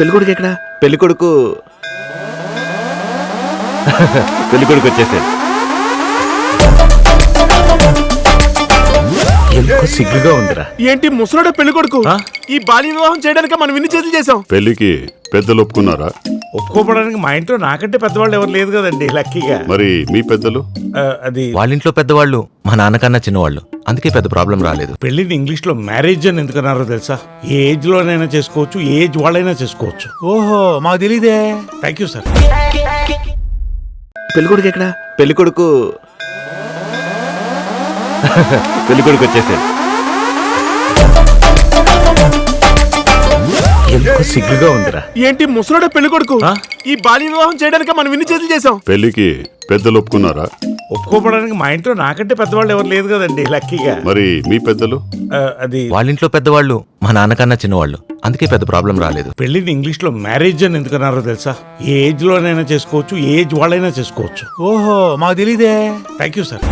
పెళ్ళికొడుకు ఎక్కడ? పెళ్ళికొడుకు పెళ్ళికొడుకు వచ్చేసాడు. ఎందుకో సిగ్గుగా ఉందిరా. ఏంటి ముసలోడే పెళ్ళికొడుకు? ఈ బాల్య వివాహం చేయడానికి మనం ఇన్ని చేతులు చేసాం. పెళ్లికి పెద్దలు ఒప్పుకున్నారా? ఒప్పుకోవడానికి మా ఇంట్లో నాకంటే పెద్దవాళ్ళు ఎవరు లేదు కదండి లక్కీగా. మరి మీ పెద్దలు? అది వాళ్ళ ఇంట్లో పెద్దవాళ్ళు మా నాన్నకన్నా చిన్నవాళ్ళు, అందుకే పెద్ద ప్రాబ్లం రాలేదు. పెళ్లిని ఇంగ్లీష్ లో మ్యారేజ్ అని ఎందుకన్నారో తెలుసా? ఏ ఏజ్ లోనైనా చేసుకోవచ్చు, ఏ ఏజ్ వాళ్ళైనా చేసుకోవచ్చు. ఓహో, మాకు తెలీదే. Thank you sir. పెళ్ళికొడుకు ఎక్కడ? పెళ్ళికొడుకు పెళ్ళికొడుకు వచ్చేసాడు. ఎందుకో సిగ్గుగా ఉందిరా. ఏంటి ముసలోడే పెళ్ళికొడుకు? ఈ బాల్య వివాహం చేయడానికి మనం ఇన్ని చేతులు చేసాం. పెళ్లికి పెద్దలు ఒప్పుకున్నారా? ఒప్పుకోవడానికి మా ఇంట్లో నాకంటే పెద్దవాళ్ళు ఎవరు లేదు కదండి లక్కీగా. మరి మీ పెద్దలు? అది వాళ్ళ ఇంట్లో పెద్దవాళ్ళు మా నాన్నకన్నా చిన్నవాళ్ళు, అందుకే పెద్ద ప్రాబ్లం రాలేదు. పెళ్లిని ఇంగ్లీష్ లో మ్యారేజ్ అని ఎందుకన్నారో తెలుసా? ఏ ఏజ్ లోనైనా చేసుకోవచ్చు, ఏ ఏజ్ వాళ్ళైనా చేసుకోవచ్చు. ఓహో, మాకు తెలీదే. Thank you sir.